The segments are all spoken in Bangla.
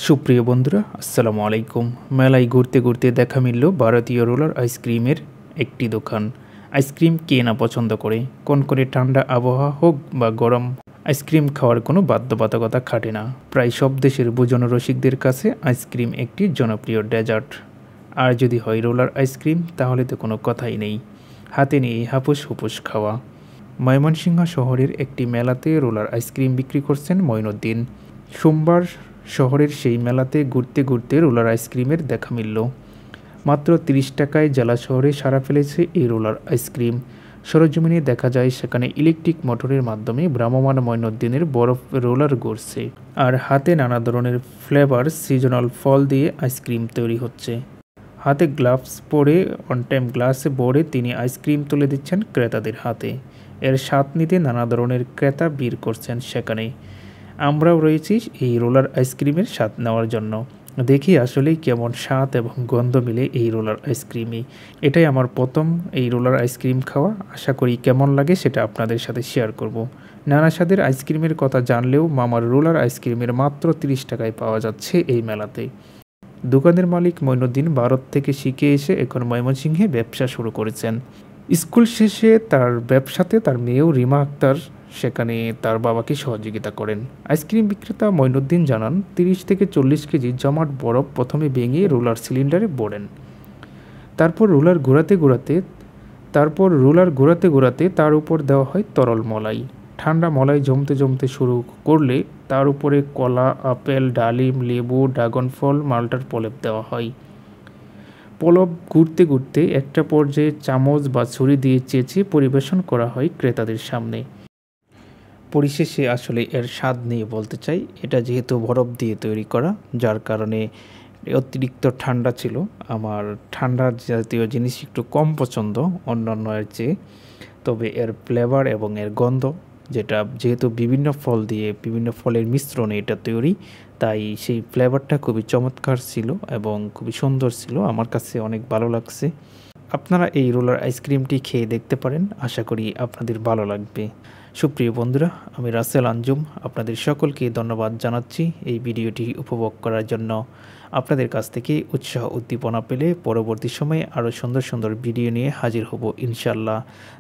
সুপ্রিয় বন্ধুরা, আসসালামু আলাইকুম। মেলায় ঘুরতে ঘুরতে দেখা মিলল ভারতীয় রোলার আইসক্রিমের একটি দোকান। আইসক্রিম কে না পছন্দ করে, কনকনে ঠান্ডা আবহাওয়া হোক বা গরম, আইসক্রিম খাওয়ার কোনো বাধ্যবাধকতা খাটে না। প্রায় সব দেশের ভোজন রসিকদের কাছে আইসক্রিম একটি জনপ্রিয় ডেজার্ট। আর যদি হয় রোলার আইসক্রিম, তাহলে তো কোনো কথাই নেই, হাতে নিয়ে হাপুস হুপুস খাওয়া। ময়মনসিংহ শহরের একটি মেলাতে রোলার আইসক্রিম বিক্রি করছেন মঈনুদ্দিন। সোমবার শহরের সেই মেলাতে ঘুরতে ঘুরতে রোলার আইসক্রিমের দেখা মিলল। মাত্র ৩০ টাকায় জেলা শহরে সাড়া ফেলেছে এই রোলার আইসক্রিম। সরজমিনে দেখা যায় সেখানে ইলেকট্রিক মোটরের মাধ্যমে ভ্রাম্যমাণ মঈনুদ্দিনের বরফ রোলার ঘুরছে, আর হাতে নানা ধরনের ফ্লেভার সিজনাল ফল দিয়ে আইসক্রিম তৈরি হচ্ছে। হাতে গ্লাভস পরে অন টাইম গ্লাসে ভরে তিনি আইসক্রিম তুলে দিচ্ছেন ক্রেতাদের হাতে। এর স্বাদ নিতে নানা ধরনের ক্রেতা ভিড় করছেন সেখানে। আমরাও রয়েছি এই রোলার আইসক্রিমের স্বাদ নেওয়ার জন্য। দেখি আসলেই কেমন স্বাদ এবং গন্ধ মিলে এই রোলার আইসক্রিমে। এটাই আমার প্রথম এই রোলার আইসক্রিম খাওয়া। আশা করি কেমন লাগে সেটা আপনাদের সাথে শেয়ার করব। নানা স্বাদের আইসক্রিমের কথা জানলেও মামার রোলার আইসক্রিমের মাত্র ৩০ টাকায় পাওয়া যাচ্ছে এই মেলাতে। দোকানের মালিক মঈনুদ্দিন ভারত থেকে শিখে এসে এখন ময়মনসিংহে ব্যবসা শুরু করেছেন। স্কুল শেষে তার ব্যবসাতে তার মেয়েও রিমা আক্তার সেখানে তার বাবাকে সহযোগিতা করেন। আইসক্রিম বিক্রেতা মঈনুদ্দিন জানান, ৩০ থেকে ৪০ কেজি জমাট বরফ প্রথমে ভেঙে রোলার সিলিন্ডারে ভরেন। তারপর রোলার ঘোরাতে ঘোরাতে তার উপর দেওয়া হয় তরল মলাই। ঠান্ডা মলাই জমতে জমতে শুরু করলে তার উপরে কলা, আপেল, ডালিম, লেবু, ড্রাগন ফল, মাল্টার প্রলেপ দেওয়া হয়। প্রলেপ ঘুরতে ঘুরতে একটা পর্যায়ে চামচ বা ছুরি দিয়ে চেঁচে পরিবেশন করা হয় ক্রেতাদের সামনে। পরিশেষে আসলে এর স্বাদ নিয়ে বলতে চাই, এটা যেহেতু বরফ দিয়ে তৈরি করা, যার কারণে অতিরিক্ত ঠান্ডা ছিল। আমার ঠান্ডা জাতীয় জিনিস একটু কম পছন্দ অন্যান্য এর চেয়ে। তবে এর ফ্লেভার এবং এর গন্ধ, যেহেতু বিভিন্ন ফল দিয়ে বিভিন্ন ফলের মিশ্রণে এটা তৈরি, তাই সেই ফ্লেভারটা খুবই চমৎকার ছিল এবং খুবই সুন্দর ছিল। আমার কাছে অনেক ভালো লাগছে। আপনারা এই রোলার আইসক্রিমটি খেয়ে দেখতে পারেন, আশা করি আপনাদের ভালো লাগবে। সুপ্রিয় বন্ধুরা, আমি রাসেল আঞ্জুম আপনাদের সকলকে ধন্যবাদ জানাচ্ছি এই ভিডিওটি উপভোগ করার জন্য। আপনাদের কাছ থেকে উৎসাহ উদ্দীপনা পেলে পরবর্তী সময়ে আরও সুন্দর সুন্দর ভিডিও নিয়ে হাজির হব ইনশাল্লাহ।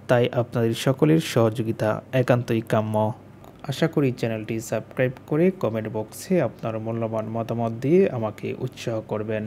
তাই আপনাদের সকলের সহযোগিতা একান্তই কাম্য। আশা করি চ্যানেলটি সাবস্ক্রাইব করে কমেন্ট বক্সে আপনার মূল্যবান মতামত দিয়ে আমাকে উৎসাহ করবেন।